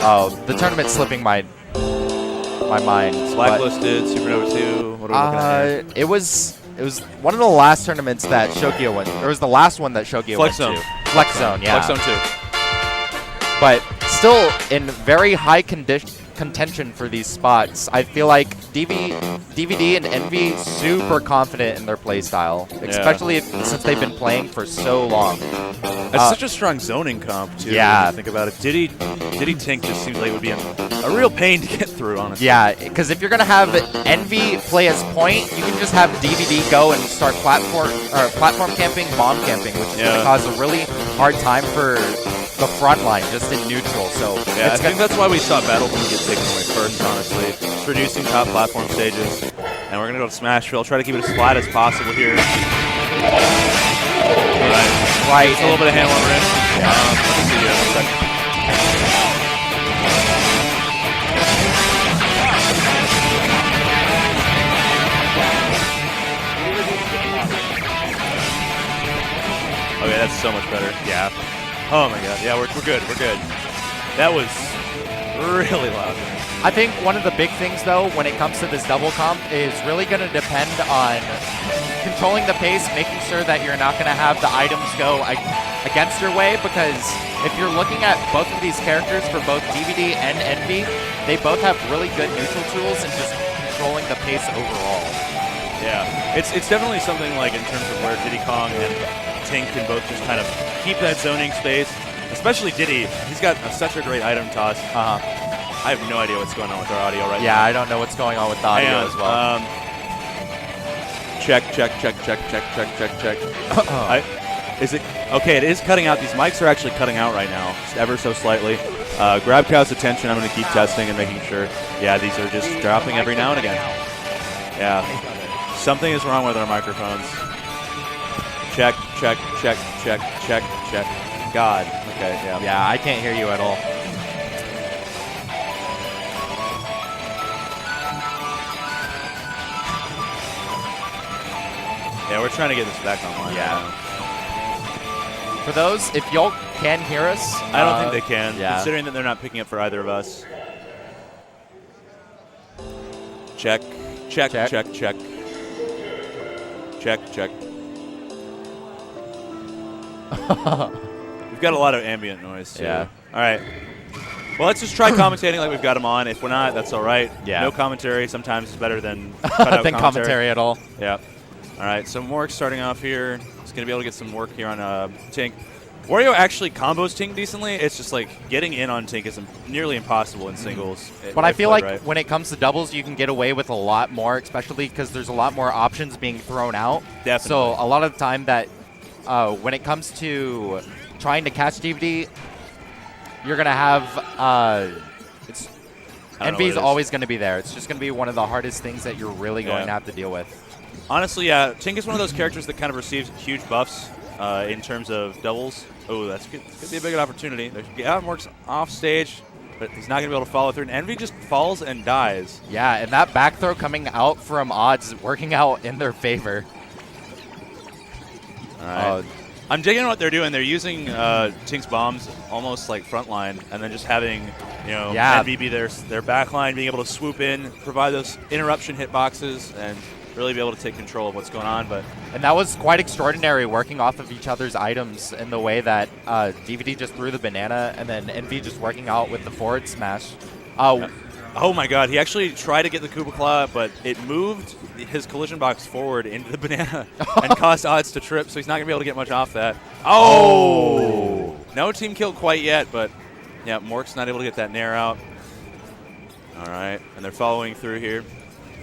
Oh, the tournament's slipping my mind. Blacklisted, Supernova 2. What are we looking at here? It was one of the last tournaments that Shokia went. Or it was the last one that Shokia went to. Flex Zone, yeah. Flex Zone 2. But still in very high contention for these spots. I feel like DvD and Envy super confident in their play style, especially since they've been playing for so long. It's such a strong zoning comp, too, when you think about it. Diddy Tink just seems like it would be a real pain to get through, honestly. Yeah, because if you're going to have Envy play as point, you can just have DvD go and start platform camping, bomb camping, which is going to cause a really hard time for the front line, just in neutral. So yeah, I think that's why we saw Battlefield get taken away first, honestly. It's reducing top platform stages. And we're going to go to Smashville, try to keep it as flat as possible here. Right. Just a little bit of hand warmer in. Let me see here in a second. Okay, that's so much better. Yeah. Oh my god. Yeah, we're good. We're good. That was really loud. I think one of the big things, though, when it comes to this double comp is really going to depend on controlling the pace, making sure that you're not going to have the items go against your way, because if you're looking at both of these characters for both DvD and Envy, they both have really good neutral tools and just controlling the pace overall. Yeah, it's definitely something like in terms of where Diddy Kong and Tink can both just kind of keep that zoning space, especially Diddy. He's got such a great item toss. I have no idea what's going on with our audio right now. Yeah, I don't know what's going on with the audio as well. Check. Is it okay? It is cutting out. These mics are actually cutting out right now, just ever so slightly. Grab Cow's attention. I'm going to keep testing and making sure. Yeah, these are just dropping every now and again. Yeah, something is wrong with our microphones. Check. God. Okay. Yeah. Yeah, I can't hear you at all. Yeah, we're trying to get this back online. Yeah. For those, if y'all can hear us, I don't think they can, considering that they're not picking up for either of us. Check. We've got a lot of ambient noise, too. Yeah. All right. Well, let's just try commentating like we've got them on. If we're not, that's all right. Yeah. No commentary sometimes is better than cut out commentary at all. Yeah. All right, so MorKs starting off here. He's going to be able to get some work here on Tink. Wario actually combos Tink decently. It's just like getting in on Tink is nearly impossible in singles. But I feel like when it comes to doubles, you can get away with a lot more, especially because there's a lot more options being thrown out. Definitely. So a lot of the time that when it comes to trying to catch DvD, you're going to have Envy's always going to be there. It's just going to be one of the hardest things that you're really going to have to deal with. Honestly, yeah, Tink is one of those characters that kind of receives huge buffs in terms of doubles. Oh, that's good. This could be a big opportunity. MorKs off stage, but he's not going to be able to follow through. And Envy just falls and dies. Yeah, and that back throw coming out from odds is working out in their favor. All right. I'm digging what they're doing. They're using Tink's bombs almost like frontline, and then just having Envy be their back line, being able to swoop in, provide those interruption hitboxes, and really be able to take control of what's going on. And that was quite extraordinary, working off of each other's items in the way that DvD just threw the banana and then Envy just working out with the forward smash. Oh my god, he actually tried to get the Koopa Claw, but it moved his collision box forward into the banana and caused odds to trip, so he's not going to be able to get much off that. Oh! No team kill quite yet, but yeah, MorKs not able to get that nair out. All right, and they're following through here.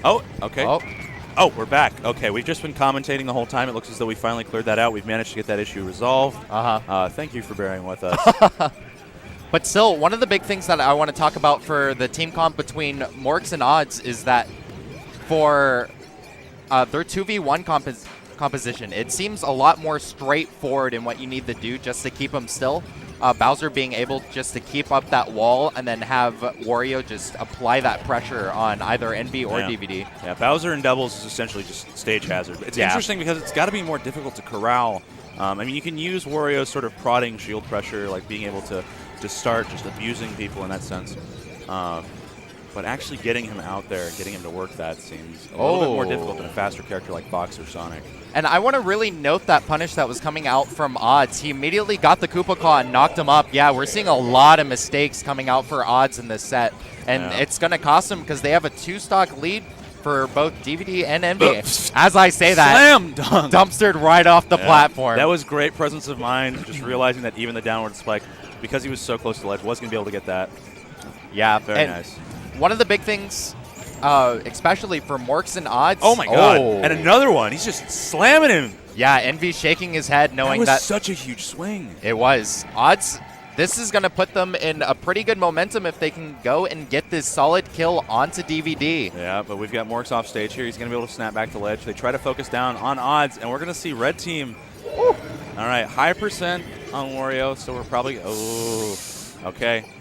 Oh, okay. Oh, we're back. Okay, we've just been commentating the whole time. It looks as though we finally cleared that out. We've managed to get that issue resolved. Thank you for bearing with us. But still, one of the big things that I want to talk about for the team comp between MorKs and Odds is that for their 2v1 composition, it seems a lot more straightforward in what you need to do just to keep them still. Bowser being able just to keep up that wall and then have Wario just apply that pressure on either Envy or DvD. Yeah, Bowser in doubles is essentially just stage hazard. It's interesting because it's got to be more difficult to corral. I mean, you can use Wario's sort of prodding shield pressure, like being able to to start just abusing people in that sense. But actually getting him out there, getting him to work that seems a little bit more difficult than a faster character like Fox or Sonic. And I want to really note that punish that was coming out from Odds. He immediately got the Koopa Claw and knocked him up. Yeah, we're seeing a lot of mistakes coming out for Odds in this set. And it's going to cost them because they have a 2-stock lead for both DvD and Envy. As I say that, Slam dunk. Dumpstered right off the platform. That was great presence of mind, just realizing that even the downward spike, because he was so close to the ledge, wasn't going to be able to get that. Yeah, very nice. One of the big things, especially for MorKs and Odds. Oh my God! And another one. He's just slamming him. Yeah, Envy shaking his head, knowing that was such a huge swing. It was. Odds. This is going to put them in a pretty good momentum if they can go and get this solid kill onto DvD. Yeah, but we've got MorKs off stage here. He's going to be able to snap back the ledge. They try to focus down on Odds, and we're going to see Red Team. All right, high percent on Wario, so we're probably. Oh, okay.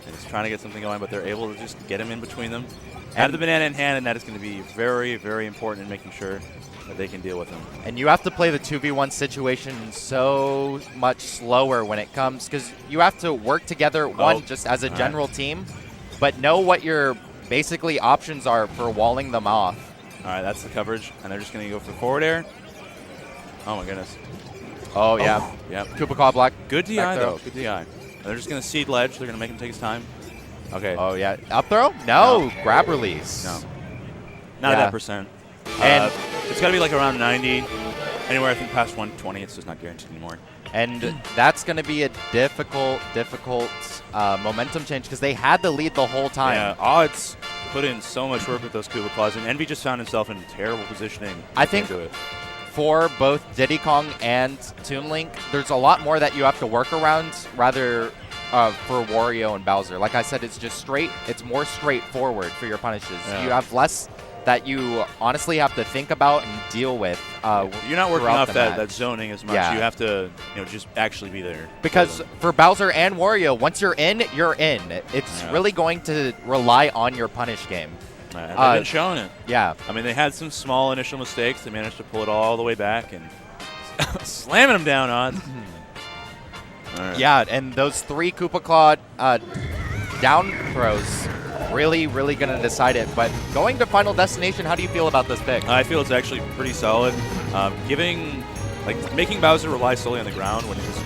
He's trying to get something going, but they're able to just get him in between them. Have the banana in hand, and that is going to be very, very important in making sure that they can deal with him. And you have to play the 2v1 situation so much slower when it comes, because you have to work together, just as a general team, but know what your basically options are for walling them off. All right, that's the coverage, and they're just going to go for forward air. Oh, my goodness. Oh, yeah. Yeah. Koopa Claw block. Good DI, though. Good DI. They're just going to seed ledge. They're going to make him take his time. Okay. Oh, yeah. Up throw? No. Grab release. No. Not at that percent. And it's got to be like around 90. Anywhere I think past 120, it's just not guaranteed anymore. And that's going to be a difficult momentum change because they had the lead the whole time. Yeah, Odds put in so much work with those Koopa Claws, and Envy just found himself in terrible positioning. I think for both Diddy Kong and Toon Link, there's a lot more that you have to work around rather for Wario and Bowser. Like I said, it's just straight. It's more straightforward for your punishes. Yeah. You have less that you honestly have to think about and deal with. You're not working off that zoning as much. Yeah. You have to just actually be there. Because for Bowser and Wario, once you're in, you're in. It's really going to rely on your punish game. And they've been showing it. Yeah. I mean, they had some small initial mistakes. They managed to pull it all the way back and slamming them down on. Right. Yeah, and those 3 Koopa Claw down throws really going to decide it. But going to Final Destination, how do you feel about this pick? I feel it's actually pretty solid. Making Bowser rely solely on the ground when his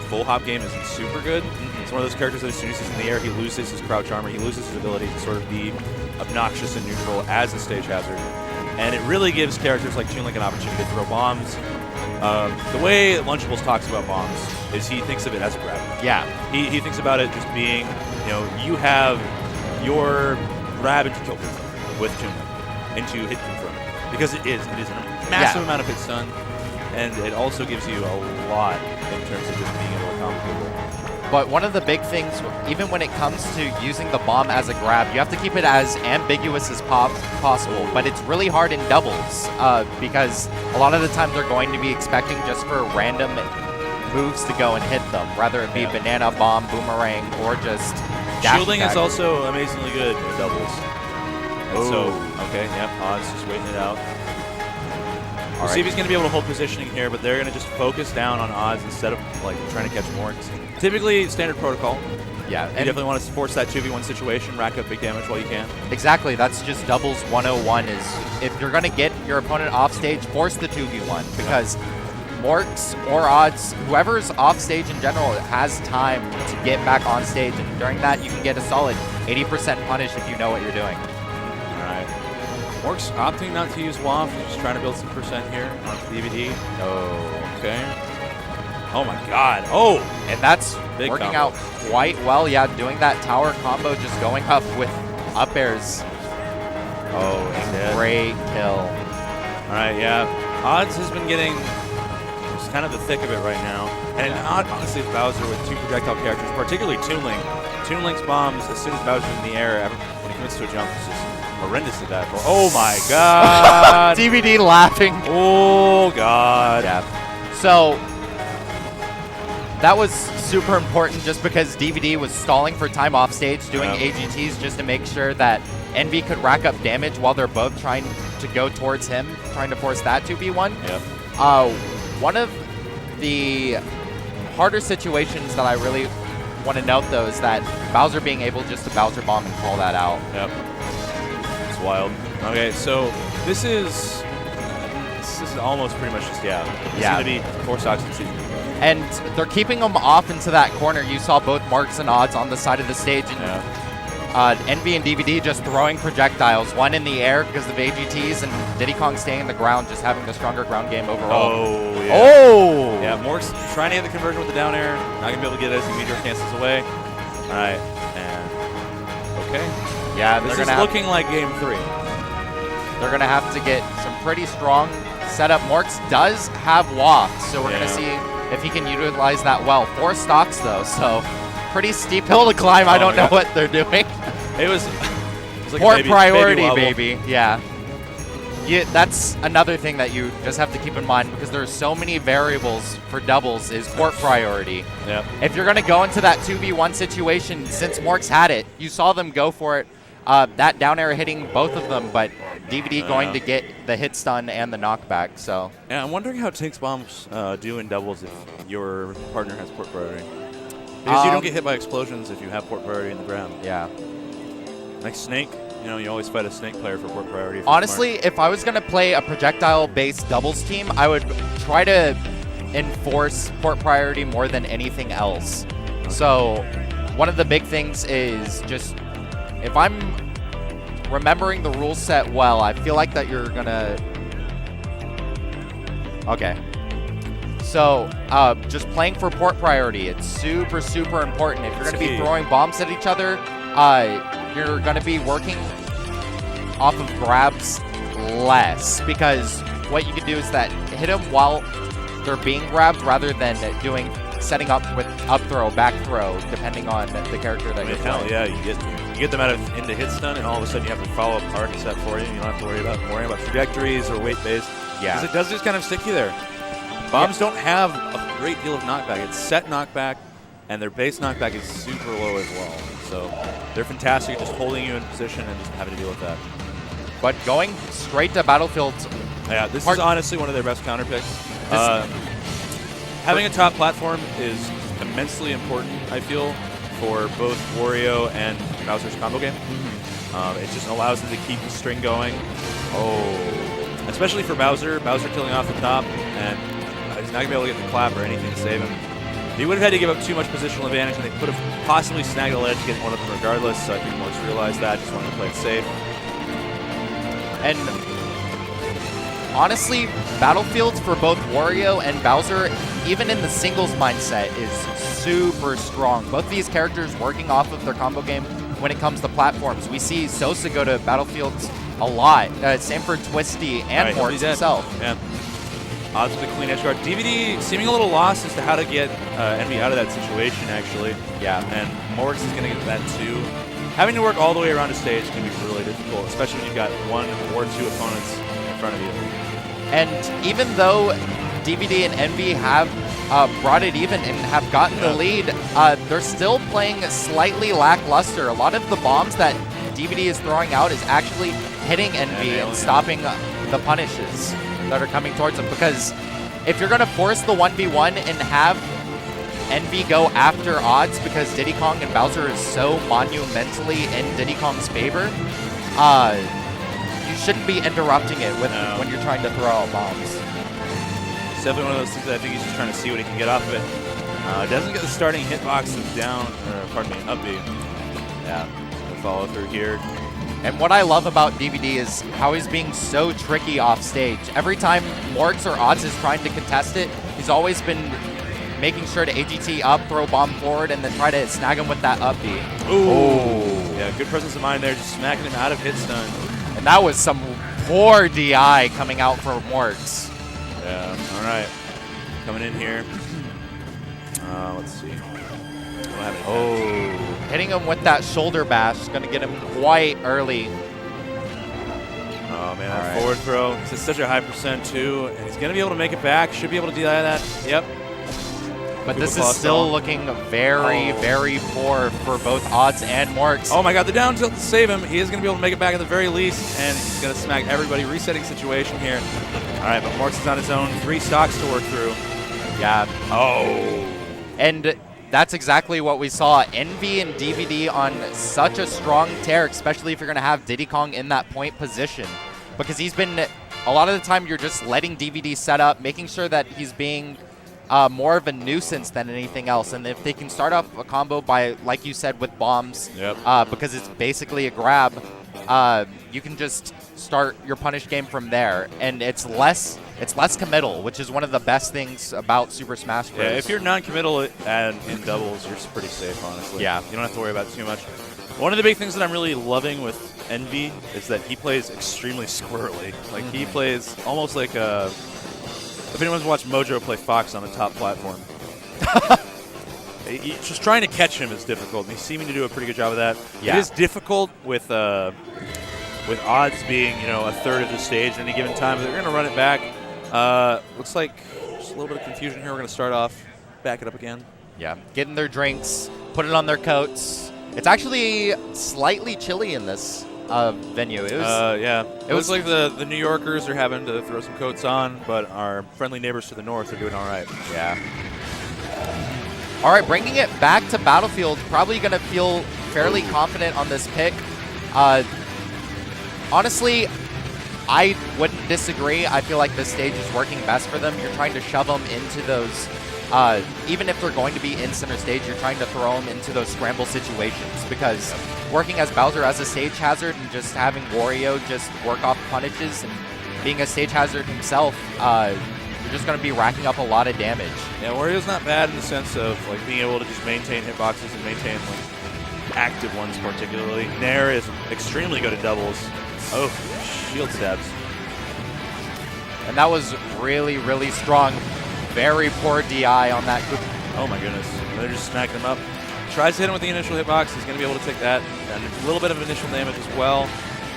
full hop game isn't super good. It's one of those characters that as soon as he's in the air, he loses his crouch armor, he loses his ability to sort of be obnoxious and neutral as a stage hazard. And it really gives characters like Toon Link an opportunity to throw bombs. The way Lunchables talks about bombs is he thinks of it as a grab. Yeah. He thinks about it just being, you have your grab and kill confirm with Toon Link into hit confirm. Because it is a massive amount of hit stun, and it also gives you a lot in terms of just being able to combo people. But one of the big things, even when it comes to using the bomb as a grab, you have to keep it as ambiguous as possible. But it's really hard in doubles because a lot of the time they're going to be expecting just for random moves to go and hit them, whether it be banana, bomb, boomerang, or just dash shielding attack. Is also amazingly good in doubles. And so, Odds just waiting it out. We'll see if he's going to be able to hold positioning here, but they're going to just focus down on Odds instead of trying to catch MorKs. Typically, standard protocol. Yeah, you definitely want to force that 2v1 situation, rack up big damage while you can. Exactly, that's just doubles 101 is if you're going to get your opponent off stage, force the 2v1 because MorKs or Odds, whoever's off stage in general has time to get back on stage, and during that you can get a solid 80% punish if you know what you're doing. All right. MorKs opting not to use Waft, just trying to build some percent here on DvD. Oh, okay. Oh my God. Oh! And that's big working combo. out quite well. Yeah, doing that tower combo, just going up with up airs. Oh, and great kill. All right, yeah. Odds has been getting just kind of the thick of it right now. And honestly, Bowser with 2 projectile characters, particularly Toon Link. Toon Link's bombs, as soon as Bowser's in the air, when he commits to a jump, is just horrendous at that. Oh my God. DvD laughing. Oh God. Yeah. So that was super important just because DvD was stalling for time off stage, doing AGTs just to make sure that Envy could rack up damage while they're both trying to go towards him, trying to force that 2v1. Yep. One of the harder situations that I really want to note, though, is that Bowser being able just to Bowser bomb and call that out. Yep. It's wild. Okay, so this is almost pretty much just, It's going to be 4 stocks in season. And they're keeping them off into that corner. You saw both MorKs and Odds on the side of the stage. And Envy and DvD just throwing projectiles, one in the air because of AGTs, and Diddy Kong staying in the ground, just having the stronger ground game overall. Oh, yeah. Oh! Yeah, MorKs trying to get the conversion with the down air. Not going to be able to get it as the meteor cancels away. All right, and okay. Yeah, this is looking like game 3. They're going to have to get some pretty strong setup. MorKs does have waft, so we're going to see if he can utilize that well. 4 stocks, though, so pretty steep hill to climb. I don't know what they're doing. It was like port priority, baby. Yeah. That's another thing that you just have to keep in mind, because there's so many variables for doubles is port priority. Yep. If you're going to go into that 2v1 situation, since MorKs had it, you saw them go for it. That down air hitting both of them, but DvD going to get the hit stun and the knockback. So yeah, I'm wondering how Tinks bombs do in doubles if your partner has port priority. Because you don't get hit by explosions if you have port priority in the ground. Yeah. Like Snake, you always fight a Snake player for port priority. Honestly, if I was going to play a projectile-based doubles team, I would try to enforce port priority more than anything else. Okay. So one of the big things is just, if I'm remembering the rule set well, I feel like that you're going to... Okay. So, just playing for port priority, it's super, super important. If you're going to be throwing bombs at each other, you're going to be working off of grabs less, because what you can do is that hit them while they're being grabbed rather than setting up with up throw, back throw, depending on the character that you're playing. Yeah, you get them out of into hit stun, and all of a sudden you have to follow up arc set for you. You don't have to worry about trajectories or weight base. Yeah, because it does just kind of stick you there. Bombs don't have a great deal of knockback. It's set knockback, and their base knockback is super low as well. So they're fantastic at just holding you in position and just having to deal with that. But going straight to battlefields. Yeah, this is honestly one of their best counter picks. Having a top platform is immensely important, I feel, for both Wario and Bowser's combo game. It just allows them to keep the string going. Oh, especially for Bowser. Bowser killing off the top, and he's not going to be able to get the clap or anything to save him. He would have had to give up too much positional advantage, and they could have possibly snagged a ledge to get one of them regardless, so I think MorKs realized that, just wanted to play it safe. And honestly, battlefields for both Wario and Bowser, even in the singles mindset, is super strong. Both of these characters working off of their combo game when it comes to platforms. We see Sosa go to battlefields a lot. Same for Twisty and MorKs himself. Yeah. Odds with a clean edge guard. DvD seeming a little lost as to how to get Envy out of that situation, actually. Yeah. And MorKs is going to get that too. Having to work all the way around a stage can be really difficult, especially when you've got 1 or 2 opponents in front of you. And even though DvD and Envy have brought it even and have gotten the lead, they're still playing slightly lackluster. A lot of the bombs that DvD is throwing out is actually hitting Envy and stopping the punishes that are coming towards him. Because if you're going to force the 1v1 and have Envy go after Odds, because Diddy Kong and Bowser is so monumentally in Diddy Kong's favor, you shouldn't be interrupting it when you're trying to throw out bombs. It's definitely one of those things that I think he's just trying to see what he can get off of it. Doesn't get the starting hitbox of down, or pardon me, up B. Yeah, the follow through here. And what I love about DvD is how he's being so tricky off stage. Every time MorKs or Odds is trying to contest it, he's always been making sure to AGT up, throw bomb forward, and then try to snag him with that up B. Ooh. Yeah, good presence of mind there, just smacking him out of hit stun. And that was some poor DI coming out for MorKs. Yeah, all right. Coming in here. Let's see. Hitting him with that shoulder bash is going to get him quite early. Oh, man, that forward throw. It's such a high percent, too. And he's going to be able to make it back. Should be able to DI that. Yep. But this is still looking very, very poor for both Odds and MorKs. Oh, my God. The down tilt to save him. He is going to be able to make it back at the very least. And he's going to smack everybody. Resetting situation here. All right, but MorKs is on his own. 3 stocks to work through. Yeah. Oh. And that's exactly what we saw. Envy and DvD on such a strong tear, especially if you're going to have Diddy Kong in that point position. Because he's been, a lot of the time, you're just letting DvD set up, making sure that he's being more of a nuisance than anything else. And if they can start off a combo by, like you said, with bombs, because it's basically a grab, you can just start your punish game from there. And it's less committal, which is one of the best things about Super Smash Bros. Yeah, if you're non-committal and in doubles, you're just pretty safe, honestly. Yeah. You don't have to worry about it too much. One of the big things that I'm really loving with Envy is that he plays extremely squirrely. Like, he plays almost like a... If anyone's watched Mojo play Fox on the top platform, just trying to catch him is difficult, and he's seeming to do a pretty good job of that. Yeah. It is difficult with odds being, a third of the stage at any given time. They're going to run it back. Looks like just a little bit of confusion here. We're going to start off, back it up again. Yeah, getting their drinks, put it on their coats. It's actually slightly chilly in this venue. It was, It was like the New Yorkers are having to throw some coats on, but our friendly neighbors to the north are doing all right. Yeah. All right, bringing it back to Battlefield, probably going to feel fairly confident on this pick. Honestly, I wouldn't disagree. I feel like this stage is working best for them. You're trying to shove them into those, even if they're going to be in center stage, you're trying to throw them into those scramble situations, because working as Bowser as a stage hazard and just having Wario just work off punishes and being a stage hazard himself, you're just going to be racking up a lot of damage. Yeah, Wario's not bad in the sense of like being able to just maintain hitboxes and maintain like active ones particularly. Nair is extremely good at doubles. Oh, shield stabs. And that was really, really strong. Very poor DI on that. Oh my goodness. They're just smacking him up. Tries to hit him with the initial hitbox. He's going to be able to take that. And a little bit of initial damage as well.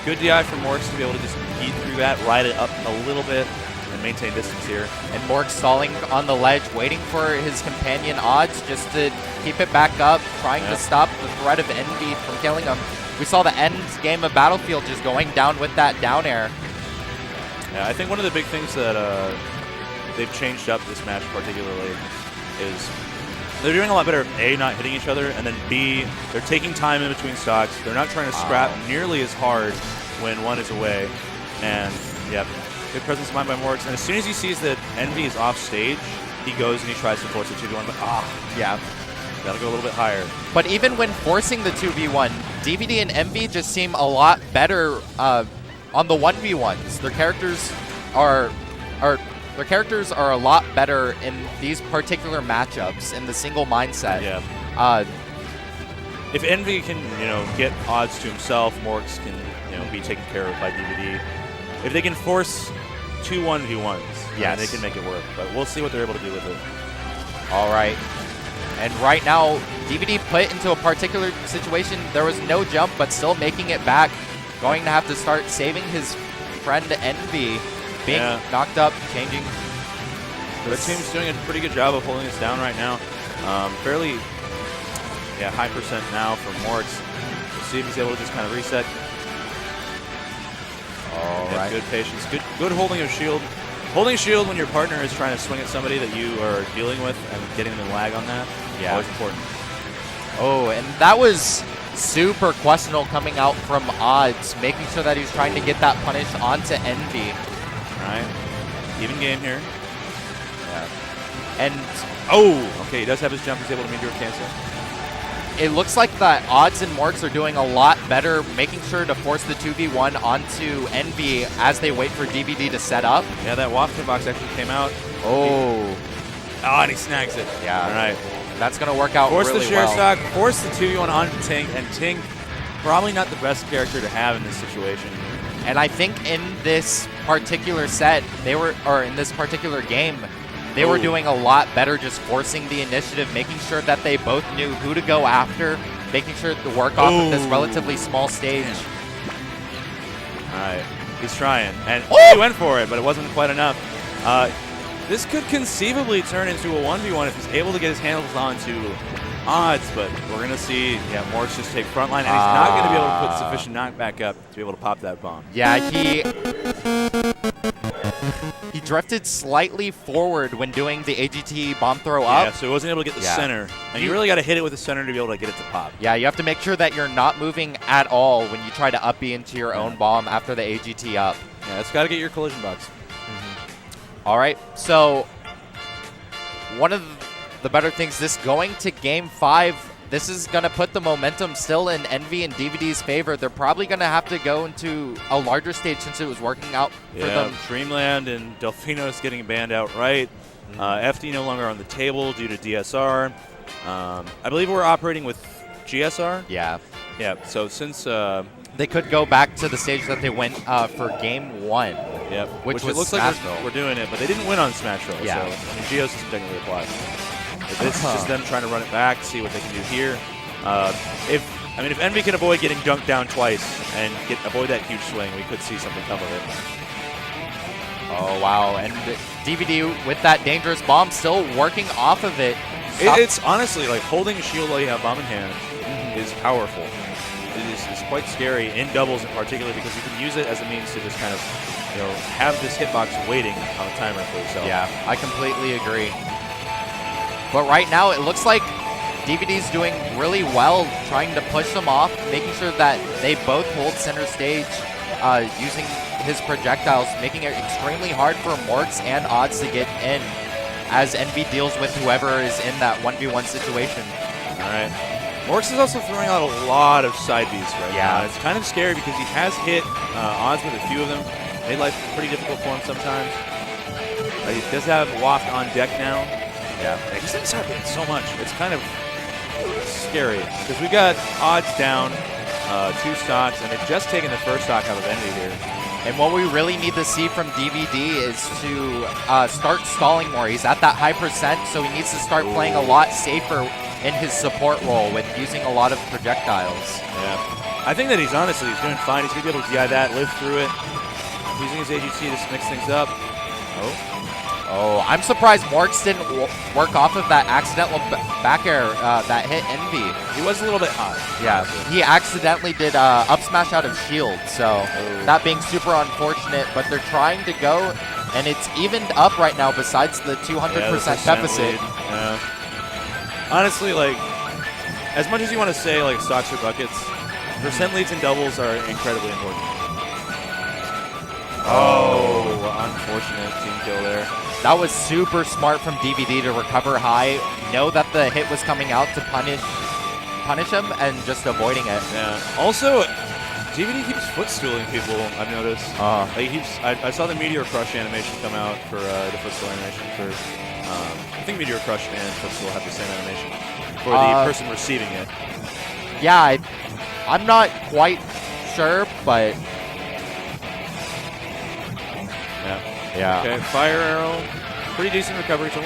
Good DI for MorKs to be able to just eat through that, ride it up a little bit, and maintain distance here. And MorKs stalling on the ledge, waiting for his companion Odds just to keep it back up, trying to stop the threat of Envy from killing him. We saw the end game of Battlefield just going down with that down air. Yeah, I think one of the big things that they've changed up this match particularly is they're doing a lot better of A, not hitting each other, and then B, they're taking time in between stocks. They're not trying to scrap nearly as hard when one is away. And, yeah, good presence of mind by MorKs. And as soon as he sees that Envy is off stage, he goes and he tries to force a 2v1, but yeah. Gotta go a little bit higher. But even when forcing the 2v1, DvD and Envy just seem a lot better on the 1v1s. Their characters are a lot better in these particular matchups in the single mindset. Yeah. If Envy can, get odds to himself, MorKs can, be taken care of by DvD. If they can force 2 1v1s, they can make it work. But we'll see what they're able to do with it. All right. And right now, DvD put into a particular situation. There was no jump, but still making it back. Going to have to start saving his friend Envy. Being knocked up, changing. The team's doing a pretty good job of holding us down right now. Fairly high percent now from MorKs. We'll see if he's able to just kind of reset. All right. Good patience. Good holding of shield. Holding shield when your partner is trying to swing at somebody that you are dealing with and getting them to lag on that. Yeah. Always important. Oh, and that was super questionable coming out from Odds, making sure that he was trying to get that punish onto Envy. All right. Even game here. Yeah. And okay, he does have his jump. He's able to meteor cancel. it looks like that Odds and MorKs are doing a lot better, making sure to force the 2v1 onto Envy as they wait for DvD to set up. Yeah, that waft box actually came out. Oh, and he snags it. Yeah. All right. That's going to work out Force really the share well. stock, force the 2v1 on Tink, and Tink probably not the best character to have in this situation. And I think in this particular set, in this particular game, they were doing a lot better just forcing the initiative, making sure that they both knew who to go after, making sure to work off of this relatively small stage. All right, he's trying, and he went for it, but it wasn't quite enough. This could conceivably turn into a 1v1 if he's able to get his handles onto Odds, but we're going to see MorKs just take frontline, and he's not going to be able to put sufficient knockback up to be able to pop that bomb. Yeah, he drifted slightly forward when doing the AGT bomb throw Yeah, up. so he wasn't able to get the center. And you really got to hit it with the center to be able to get it to pop. Yeah, you have to make sure that you're not moving at all when you try to up B into your own bomb after the AGT up. Yeah, it's got to get your collision box. All right, so one of the better things, this going to Game 5, this is going to put the momentum still in Envy and DvD's favor. They're probably going to have to go into a larger stage since it was working out for them. Dreamland and Delfino's getting banned outright. FD no longer on the table due to DSR. I believe we're operating with GSR. Yeah. Yeah, so since... they could go back to the stage that they went for Game 1. Yep. Which it was looks like Smashville. we're doing it, but they didn't win on Smashville. Yeah. So, I mean, Geos doesn't technically apply. This is just them trying to run it back, see what they can do here. If Envy can avoid getting dunked down twice and avoid that huge swing, we could see something come of it. Oh, wow. And DvD with that dangerous bomb still working off of it. It's honestly like holding a shield while you have bomb in hand is powerful. It's quite scary in doubles in particular because you can use it as a means to just kind of have this hitbox waiting on a timer for yourself. Yeah, I completely agree. But right now, it looks like DvD's doing really well trying to push them off, making sure that they both hold center stage using his projectiles, making it extremely hard for MorKs and Odds to get in as Envy deals with whoever is in that 1v1 situation. All right. MorKs is also throwing out a lot of side Bs right now. It's kind of scary because he has hit Odds with a few of them. Made life pretty difficult for him sometimes. He does have Waft on deck now. Yeah, he's in side B so much. It's kind of scary because we got Odds down 2 stocks, and they've just taken the first stock out of Envy here. And what we really need to see from DvD is to start stalling more. He's at that high percent, so he needs to start playing a lot safer in his support role with using a lot of projectiles. Yeah, I think that he's doing fine. He's going to be able to DI that, live through it. Using his AGT to mix things up. Oh, I'm surprised MorKs didn't work off of that accidental back air that hit Envy. He was a little bit hot. Yeah, he accidentally did up smash out of shield, so that being super unfortunate, but they're trying to go, and it's evened up right now besides the 200% deficit. Yeah. Honestly, like, as much as you want to say, like, stocks or buckets, percent leads and doubles are incredibly important. Oh, unfortunate team kill there. That was super smart from DvD to recover high, know that the hit was coming out to punish him, and just avoiding it. Yeah. Also, DvD keeps footstooling people, I've noticed. Like I saw the Meteor Crush animation come out for the footstool animation for, I think Meteor Crush and footstool have the same animation for the person receiving it. Yeah, I'm not quite sure, but... Yeah. Okay, fire arrow. Pretty decent recovery tool.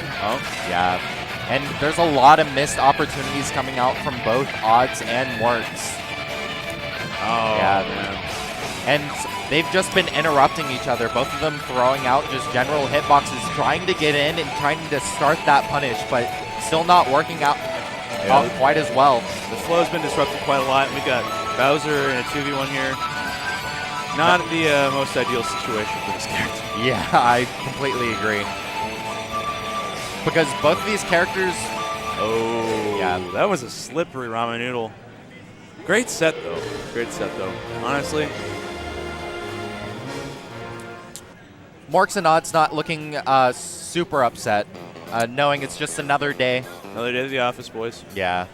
Yeah. And there's a lot of missed opportunities coming out from both Odds and MorKs. Yeah, man. And they've just been interrupting each other, both of them throwing out just general hitboxes, trying to get in and trying to start that punish, but still not working out quite as well. The flow's been disrupted quite a lot. We've got Bowser in a 2v1 here. Not the most ideal situation for this character. Yeah, I completely agree. Because both of these characters... Oh, yeah, that was a slippery ramen noodle. Great set, though. Honestly. MorKs and Odds not looking super upset, knowing it's just another day. Another day at the office, boys. Yeah.